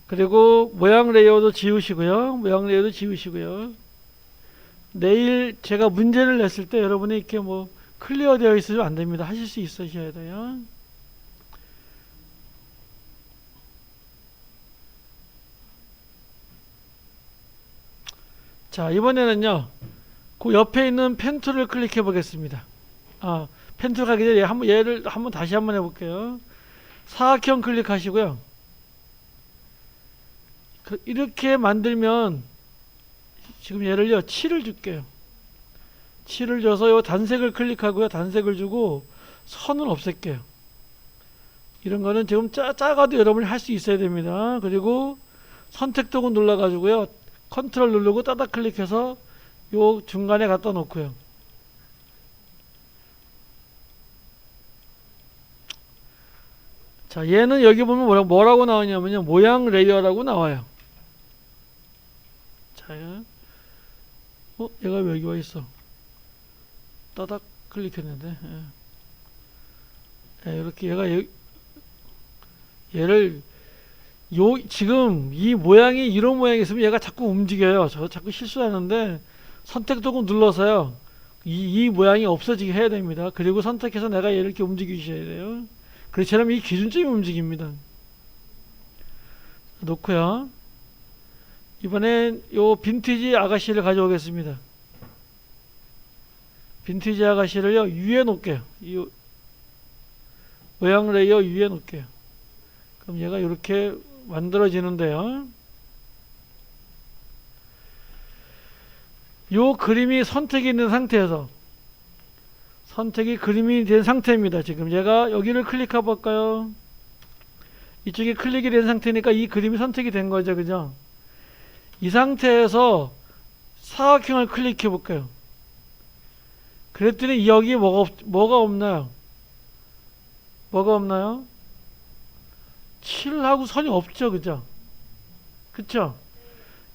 그리고 모양 레이어도 지우시고요. 내일 제가 문제를 냈을 때 여러분이 이렇게 뭐 클리어 되어 있으면 안 됩니다. 하실 수 있으셔야 돼요. 자, 이번에는요, 그 옆에 있는 펜 툴을 클릭해 보겠습니다. 펜 툴 가기 전에 얘를 다시 한번 해볼게요. 사각형 클릭하시고요. 이렇게 만들면, 지금 얘를요 7을 줄게요. 7을 줘서 요 단색을 클릭하고요, 단색을 주고 선은 없앨게요. 이런 거는 지금 작아도 여러분이 할 수 있어야 됩니다. 그리고 선택 도구 눌러 가지고요, 컨트롤 누르고 따닥 클릭해서 요 중간에 갖다 놓고요. 자, 얘는 여기 보면 뭐라고 나오냐면요, 모양 레이어라고 나와요. 자, 얘가 왜 여기 와 있어? 따닥 클릭했는데, 이렇게 얘를 지금 이 모양이 이런 모양이 있으면 얘가 자꾸 움직여요. 저 자꾸 실수하는데, 선택 도구 눌러서요, 이 모양이 없어지게 해야 됩니다. 그리고 선택해서 내가 얘를 이렇게 움직이셔야 돼요. 그렇지 않으면 이 기준점이 움직입니다. 놓고요, 이번엔 요 빈티지 아가씨를 가져오겠습니다. 빈티지 아가씨를요 위에 놓을게요. 이 모양 레이어 위에 놓을게요. 그럼 얘가 이렇게 만들어지는데요, 요 그림이 선택이 있는 상태에서, 선택이 그림이 된 상태입니다. 지금 얘가 여기를 클릭해 볼까요? 이쪽에 클릭이 된 상태니까 이 그림이 선택이 된 거죠, 그죠? 이 상태에서 사각형을 클릭해 볼까요? 그랬더니 여기 뭐가 없나요? 뭐가 없나요? 7하고 선이 없죠, 그죠? 그쵸?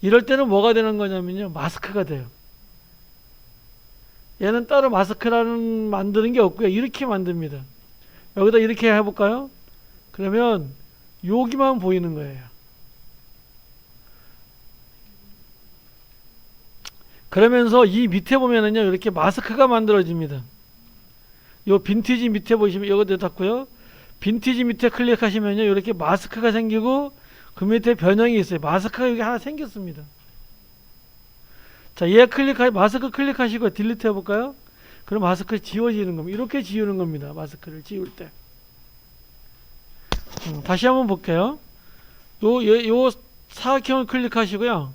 이럴 때는 뭐가 되는 거냐면요, 마스크가 돼요. 얘는 따로 마스크라는 만드는 게 없고요, 이렇게 만듭니다. 여기다 이렇게 해볼까요? 그러면 여기만 보이는 거예요. 그러면서 이 밑에 보면은요, 이렇게 마스크가 만들어집니다. 요 빈티지 밑에 보시면 이것도 닫고요. 빈티지 밑에 클릭하시면요, 이렇게 마스크가 생기고 그 밑에 변형이 있어요. 마스크가 여기 하나 생겼습니다. 자, 마스크 클릭하시고 딜리트 해볼까요? 그럼 마스크 지워지는 겁니다. 이렇게 지우는 겁니다. 마스크를 지울 때. 다시 한번 볼게요. 요 사각형을 클릭하시고요.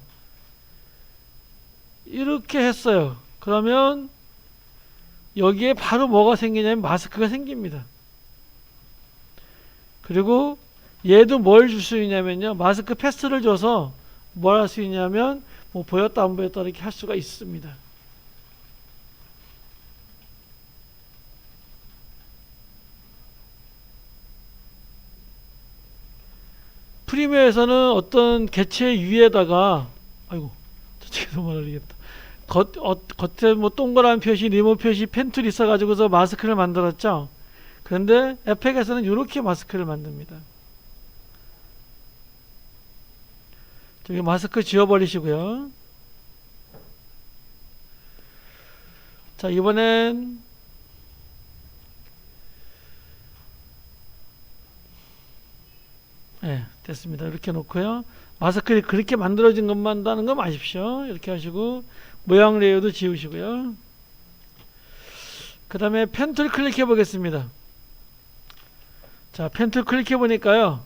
이렇게 했어요. 그러면 여기에 바로 뭐가 생기냐면 마스크가 생깁니다. 그리고 얘도 뭘 줄 수 있냐면요, 마스크 패스를 줘서 뭘 할 수 있냐면 뭐 보였다 안 보였다 이렇게 할 수가 있습니다. 프리미어에서는 어떤 개체 위에다가, 아이고 저쪽에서 말하겠다, 겉에 뭐 동그란 표시, 리모 표시, 펜툴이 있어가지고서 마스크를 만들었죠. 그런데 에펙에서는 이렇게 마스크를 만듭니다. 저기 마스크 지워버리시고요. 자, 이번엔 됐습니다. 이렇게 놓고요. 마스크를 그렇게 만들어진 것만 한다는 거 마십시오. 이렇게 하시고 모양 레이어도 지우시고요. 그 다음에 펜툴 클릭해 보겠습니다. 자, 펜툴 클릭해 보니까요,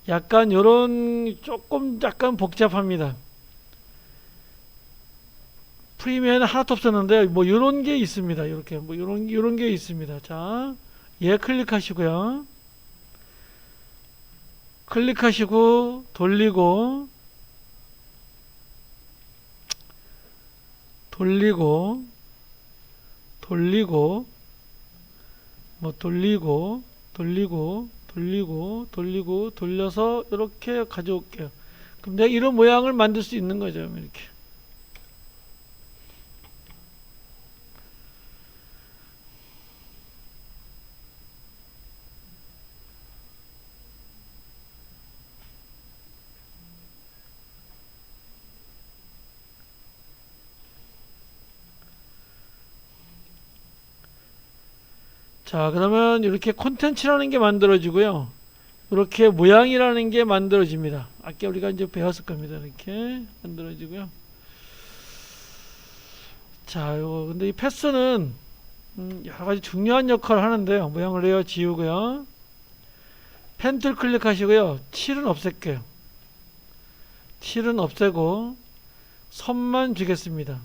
약간 요런 조금 약간 복잡합니다. 프리미어는 하나도 없었는데 뭐 요런 게 있습니다. 이렇게 뭐 요런 게 있습니다. 자, 얘 클릭하시고요. 클릭하시고 돌리고 뭐 돌려서 이렇게 가져올게요. 그럼 내가 이런 모양을 만들 수 있는 거죠. 이렇게. 자, 그러면 이렇게 콘텐츠라는 게 만들어지고요. 이렇게 모양이라는 게 만들어집니다. 아까 우리가 이제 배웠을 겁니다. 이렇게 만들어지고요. 자, 요거 근데 이 패스는 여러 가지 중요한 역할을 하는데요. 모양을 레이어 지우고요. 펜툴 클릭하시고요. 칠은 없앨게요. 칠은 없애고 선만 주겠습니다.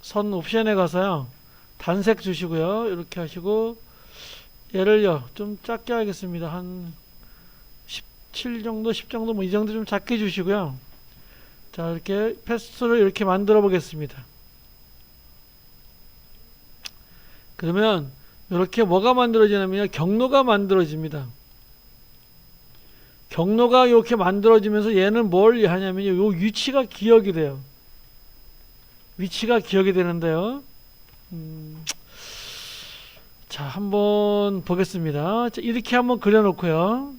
선 옵션에 가서요, 단색 주시고요. 이렇게 하시고 얘를요 좀 작게 하겠습니다. 한 17 정도, 10 정도, 뭐 이 정도 좀 작게 주시고요. 자, 이렇게 패스를 이렇게 만들어 보겠습니다. 그러면 이렇게 뭐가 만들어지냐면요, 경로가 만들어집니다. 경로가 이렇게 만들어지면서 얘는 뭘 하냐면요, 요 위치가 기억이 돼요. 위치가 기억이 되는데요. 자, 한번 보겠습니다. 자, 이렇게 한번 그려 놓고요.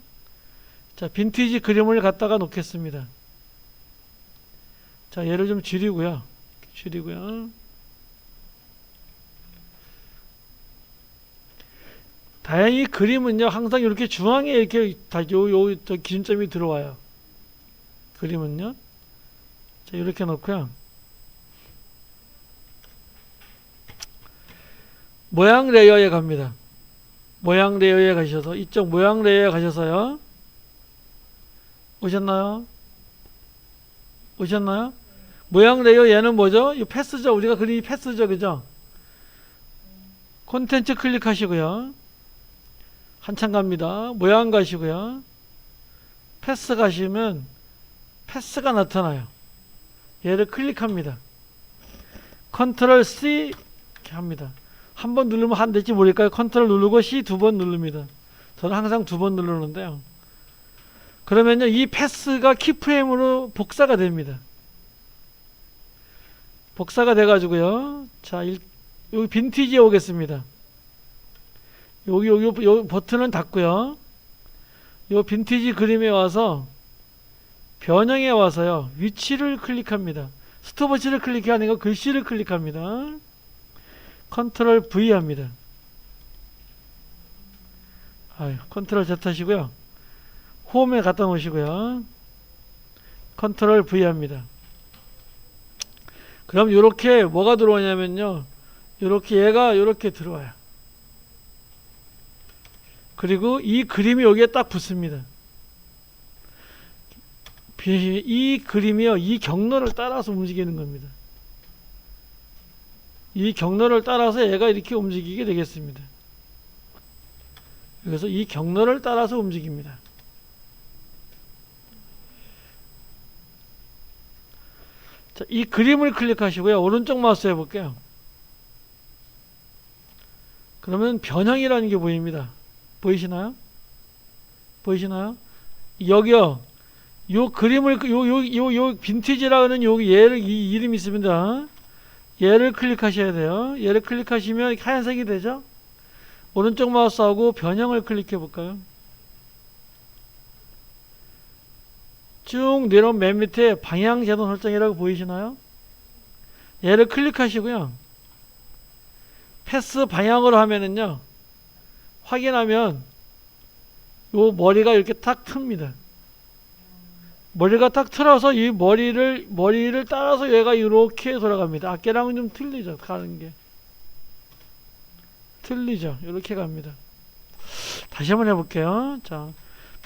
자, 빈티지 그림을 갖다가 놓겠습니다. 자, 얘를 좀 줄이고요. 다행히 그림은요, 항상 이렇게 중앙에 이렇게 다 저 기준점이 들어와요. 그림은요. 자, 이렇게 놓고요. 모양 레이어에 갑니다. 모양 레이어에 가셔서, 이쪽 모양 레이어에 가셔서요. 오셨나요? 모양 레이어 얘는 뭐죠? 이 패스죠. 우리가 그린 패스죠. 그죠? 콘텐츠 클릭하시고요. 한참 갑니다. 모양 가시고요. 패스 가시면 패스가 나타나요. 얘를 클릭합니다. 컨트롤 C 이렇게 합니다. 한 번 누르면 한 될지 모르니까 컨트롤 누르고 C 두 번 누릅니다. 저는 항상 두 번 누르는데요. 그러면요, 이 패스가 키프레임으로 복사가 됩니다. 복사가 돼가지고요. 자, 여기 빈티지에 오겠습니다. 여기 버튼은 닫고요. 요 빈티지 그림에 와서 변형에 와서요, 위치를 클릭합니다. 스톱워치를 클릭이 아니고 글씨를 클릭합니다. 컨트롤 V 합니다. 컨트롤 Z 하시고요. 홈에 갖다 놓으시고요. 컨트롤 V 합니다. 그럼 요렇게 뭐가 들어오냐면요. 요렇게 얘가 요렇게 들어와요. 그리고 이 그림이 여기에 딱 붙습니다. 이 그림이요. 이 경로를 따라서 움직이는 겁니다. 이 경로를 따라서 얘가 이렇게 움직이게 되겠습니다. 그래서 이 경로를 따라서 움직입니다. 자, 이 그림을 클릭하시고요. 오른쪽 마우스 해볼게요. 그러면 변형이라는 게 보입니다. 보이시나요? 보이시나요? 여기요. 요 그림을 요 빈티지라는 요 얘를 이 이름이 있습니다. 얘를 클릭하셔야 돼요. 얘를 클릭하시면 하얀색이 되죠? 오른쪽 마우스하고 변형을 클릭해 볼까요? 쭉 내려오면 맨 밑에 방향 제동 설정이라고 보이시나요? 얘를 클릭하시고요. 패스 방향으로 하면은요. 확인하면 요 머리가 이렇게 탁 틉니다. 머리가 딱 틀어서 이 머리를 따라서 얘가 이렇게 돌아갑니다. 아까랑은 좀 틀리죠. 가는 게 틀리죠. 이렇게 갑니다. 다시 한번 해볼게요. 자,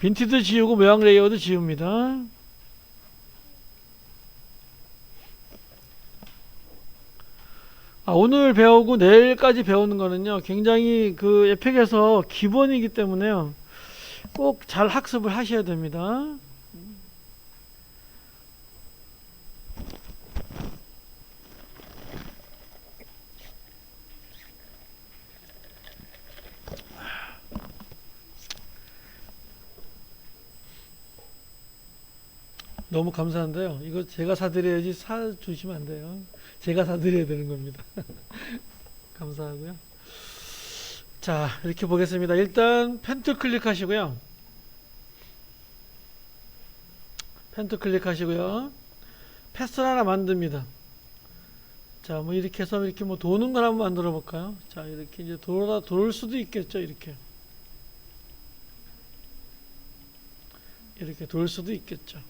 빈티도 지우고 모양 레이어도 지웁니다. 오늘 배우고 내일까지 배우는 거는요, 굉장히 그 에펙에서 기본이기 때문에요, 꼭 잘 학습을 하셔야 됩니다. 너무 감사한데요. 이거 제가 사드려야지 사주시면 안 돼요. 제가 사드려야 되는 겁니다. 감사하고요. 자, 이렇게 보겠습니다. 일단 펜트 클릭하시고요. 펜트 클릭하시고요. 패스를 하나 만듭니다. 자, 뭐 이렇게 해서 이렇게 뭐 도는 걸 한번 만들어 볼까요? 자, 이렇게 이제 돌 수도 있겠죠. 이렇게 돌 수도 있겠죠.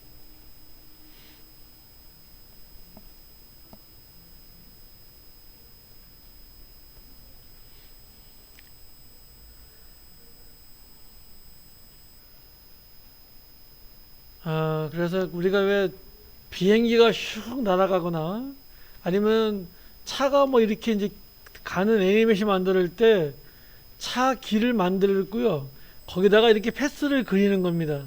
그래서 우리가 왜 비행기가 슉 날아가거나 아니면 차가 뭐 이렇게 이제 가는 애니메이션 만들 때 차 길을 만들고요. 거기다가 이렇게 패스를 그리는 겁니다.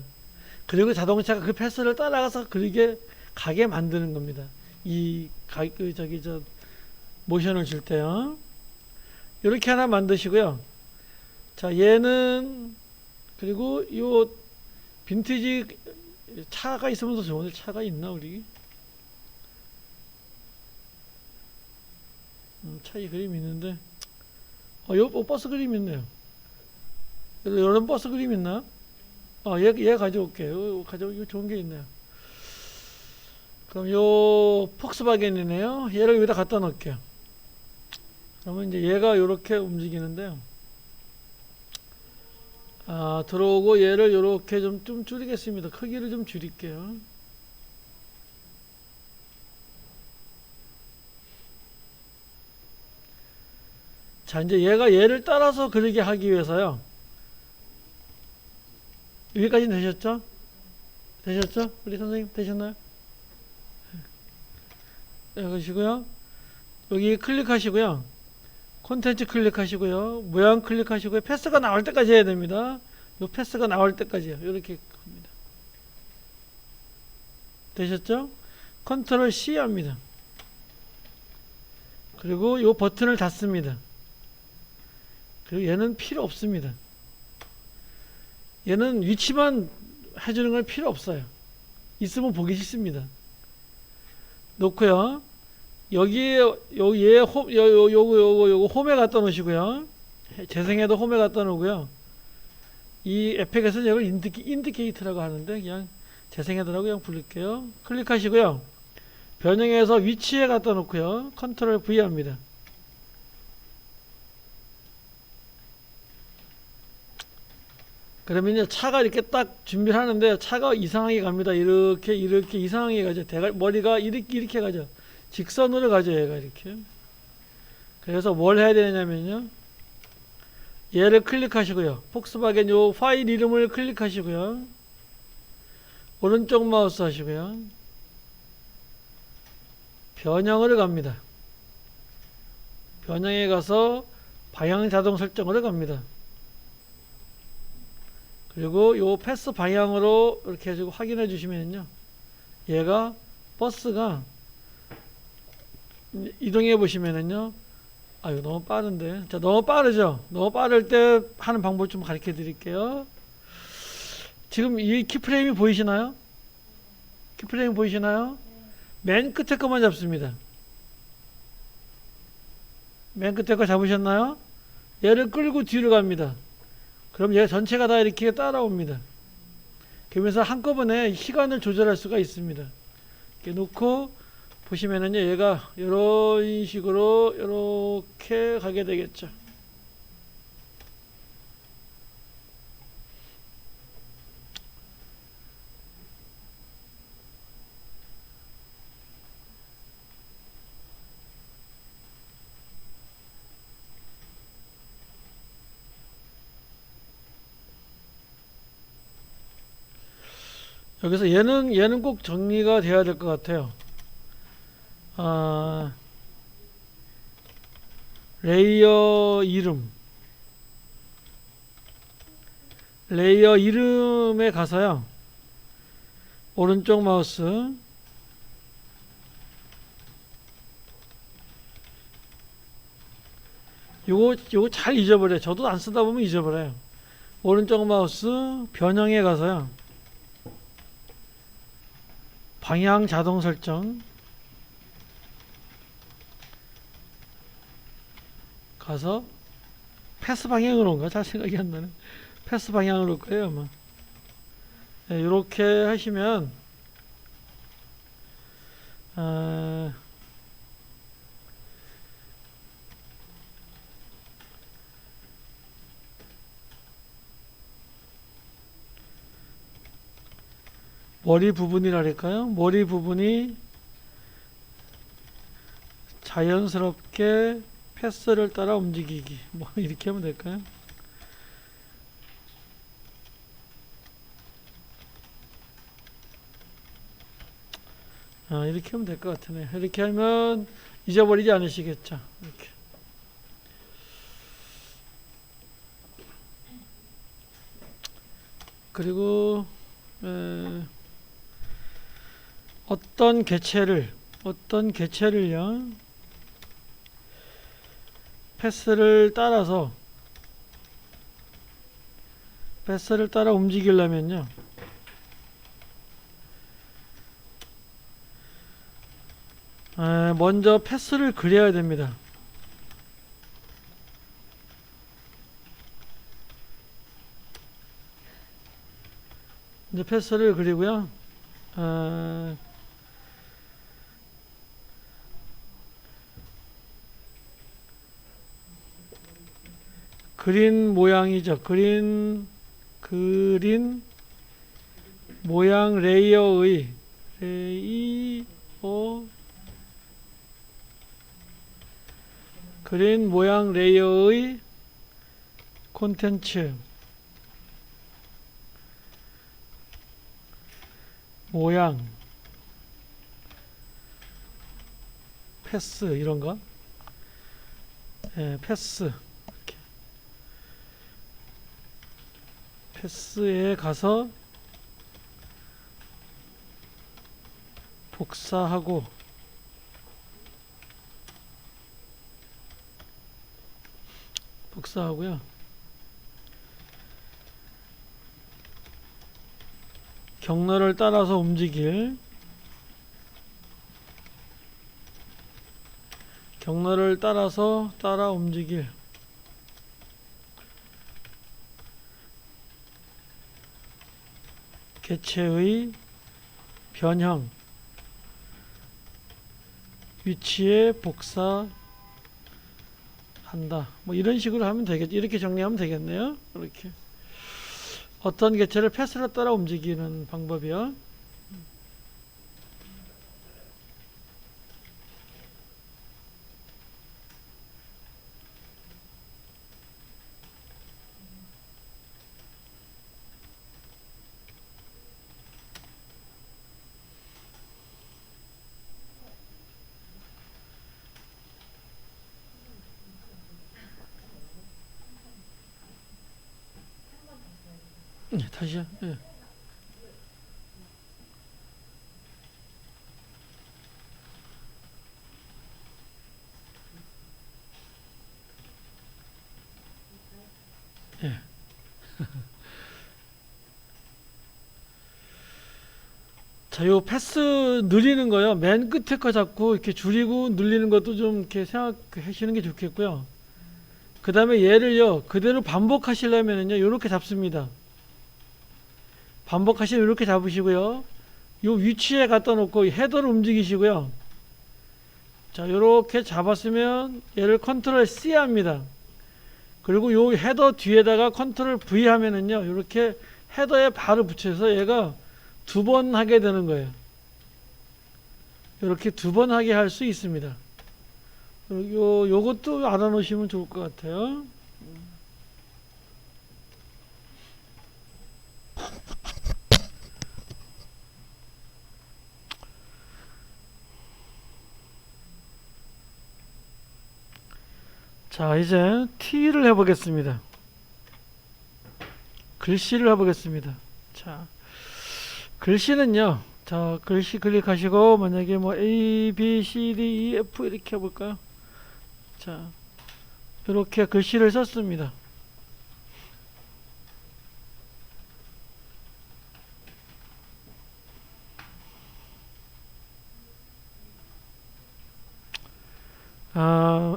그리고 자동차가 그 패스를 따라가서 그리게 가게 만드는 겁니다. 모션을 줄 때요. 이렇게 하나 만드시고요. 자, 얘는 그리고 요 빈티지 차가 있으면 더 좋은데 차가 있나 우리? 차에 그림이 있는데 요 버스 그림 있네요. 이런 버스 그림 있나? 얘 가져올게요. 이거 좋은 게 있네요. 그럼 요 폭스바겐이네요. 얘를 여기다 갖다 놓을게요. 그러면 이제 얘가 이렇게 움직이는데요. 들어오고 얘를 이렇게 좀 줄이겠습니다. 크기를 좀 줄일게요. 자, 이제 얘를 따라서 그리게 하기 위해서요. 여기까지는 되셨죠? 되셨죠? 우리 선생님 되셨나요? 그러시고요. 여기 클릭하시고요. 콘텐츠 클릭하시고요. 모양 클릭하시고요. 패스가 나올 때까지 해야 됩니다. 요 패스가 나올 때까지요. 이렇게 합니다. 되셨죠? 컨트롤 C 합니다. 그리고 요 버튼을 닫습니다. 그리고 얘는 필요 없습니다. 얘는 위치만 해주는 건 필요 없어요. 있으면 보기 싫습니다. 놓고요. 여기에 요거 홈에 갖다 놓으시고요. 재생해도 홈에 갖다 놓고요. 이 에펙에서는 이걸 인디케이트라고 하는데 그냥 재생해도라고 그냥 부를게요. 클릭하시고요. 변형해서 위치에 갖다 놓고요. 컨트롤 V 합니다. 그러면 이제 차가 이렇게 딱 준비를 하는데 차가 이상하게 갑니다. 이렇게 이상하게 가죠. 머리가 이렇게 가죠. 직선으로 가죠. 얘가 이렇게. 그래서 뭘 해야 되냐면요. 얘를 클릭하시고요. 폭스바겐 요 파일 이름을 클릭하시고요. 오른쪽 마우스 하시고요. 변형으로 갑니다. 변형에 가서 방향 자동 설정으로 갑니다. 그리고 요 패스 방향으로 이렇게 해주고 확인해 주시면요. 얘가 버스가 이동해 보시면은요. 아유, 너무 빠른데. 자, 너무 빠르죠? 너무 빠를 때 하는 방법 좀 가르쳐 드릴게요. 지금 이 키프레임이 보이시나요? 키프레임 보이시나요? 맨 끝에 것만 잡습니다. 맨 끝에 거 잡으셨나요? 얘를 끌고 뒤로 갑니다. 그럼 얘 전체가 다 이렇게 따라옵니다. 그러면서 한꺼번에 시간을 조절할 수가 있습니다. 이렇게 놓고 보시면은요, 얘가 이런 식으로 이렇게 가게 되겠죠. 여기서 얘는 꼭 정리가 돼야 될 것 같아요. 레이어 이름에 가서요. 오른쪽 마우스 요거 잘 잊어버려요. 저도 안 쓰다 보면 잊어버려요. 오른쪽 마우스 변형에 가서요. 방향 자동 설정 가서 패스 방향으로인가? 잘 생각이 안 나네. 패스 방향으로 거예요, 아마. 네, 이렇게 하시면 머리 부분이랄까요? 머리 부분이 자연스럽게 패스를 따라 움직이기. 뭐 이렇게 하면 될까요? 이렇게 하면 될 것 같으네요. 이렇게 하면 잊어버리지 않으시겠죠? 이렇게. 그리고 어떤 개체를요, 패스를 따라 움직이려면요, 먼저 패스를 그려야 됩니다. 이제 패스를 그리고요, 그린 모양이죠. 그린 모양 레이어 그린 모양 레이어의 콘텐츠 모양 패스 이런가? 패스 이렇게. 패스에 가서 복사하고요. 경로를 따라서 움직일 개체의 변형 위치에 복사한다. 뭐 이런 식으로 하면 되겠죠. 이렇게 정리하면 되겠네요. 이렇게 어떤 개체를 패스를 따라 움직이는 방법이요. 다시요. 예. 예. 자, 요 패스 늘리는 거요. 맨 끝에 거 잡고 이렇게 줄이고 늘리는 것도 좀 이렇게 생각하시는 게 좋겠고요. 그 다음에 얘를요, 그대로 반복하시려면은요, 요렇게 잡습니다. 반복하시면 이렇게 잡으시고요. 요 위치에 갖다 놓고 헤더를 움직이시고요. 자, 요렇게 잡았으면 얘를 컨트롤 C 합니다. 그리고 요 헤더 뒤에다가 컨트롤 V 하면은요, 요렇게 헤더에 바로 붙여서 얘가 두 번 하게 되는 거예요. 요렇게 두 번 하게 할 수 있습니다. 요것도 알아놓으시면 좋을 것 같아요. 자, 이제 T를 해보겠습니다. 글씨를 해보겠습니다. 자, 글씨는요, 자, 글씨 클릭하시고, 만약에 뭐 A, B, C, D, E, F 이렇게 해볼까요? 자, 이렇게 글씨를 썼습니다.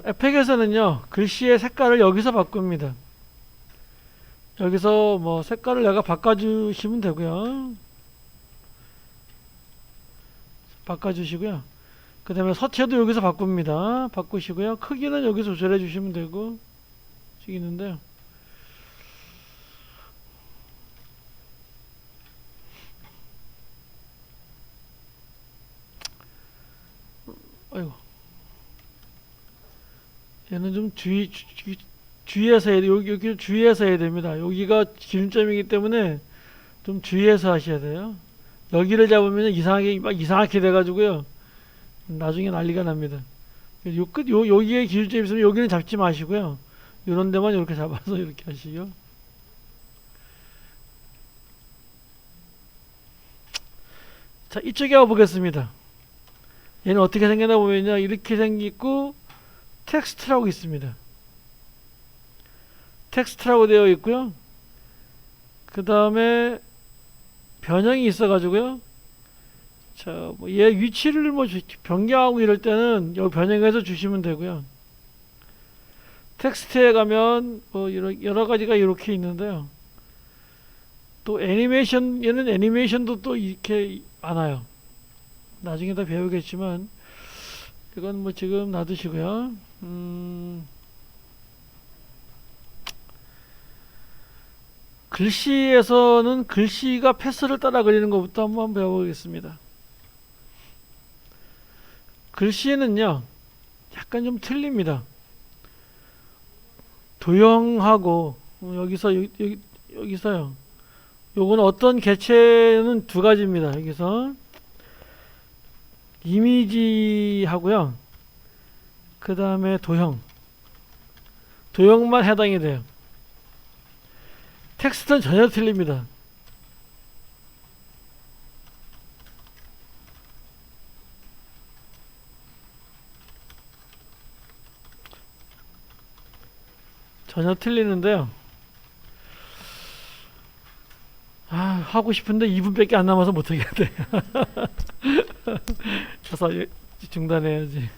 에펙에서는요, 글씨의 색깔을 여기서 바꿉니다. 여기서 뭐 색깔을 내가 바꿔주시면 되고요. 바꿔주시고요. 그 다음에 서체도 여기서 바꿉니다. 바꾸시고요. 크기는 여기서 조절해 주시면 되고 있는데요. 아이고, 얘는 좀 주의해서 해야 돼. 여기 주의해서 해야 됩니다. 여기가 기준점이기 때문에 좀 주의해서 하셔야 돼요. 여기를 잡으면 이상하게 돼가지고요. 나중에 난리가 납니다. 여기에 기준점이 있으면 여기는 잡지 마시고요. 이런 데만 이렇게 잡아서 이렇게 하시죠. 자, 이쪽에 와보겠습니다. 얘는 어떻게 생겼나 보면요. 이렇게 생기고, 텍스트라고 있습니다. 텍스트라고 되어 있고요. 그 다음에 변형이 있어가지고요. 자, 뭐 얘 위치를 뭐 변경하고 이럴 때는 여기 변형해서 주시면 되고요. 텍스트에 가면 뭐 여러 가지가 이렇게 있는데요. 또 애니메이션, 얘는 애니메이션도 또 이렇게 많아요. 나중에 다 배우겠지만 이건 뭐 지금 놔두시고요. 글씨에서는 글씨가 패스를 따라 그리는 것부터 한번 배워보겠습니다. 글씨는요, 약간 좀 틀립니다. 도형하고 여기서요. 요건 어떤 개체는 두 가지입니다. 여기서 이미지 하고요. 그 다음에 도형만 해당이 돼요. 텍스트는 전혀 틀립니다. 전혀 틀리는데요. 하고 싶은데 2분밖에 안 남아서 못하겠네. 그래서 중단해야지.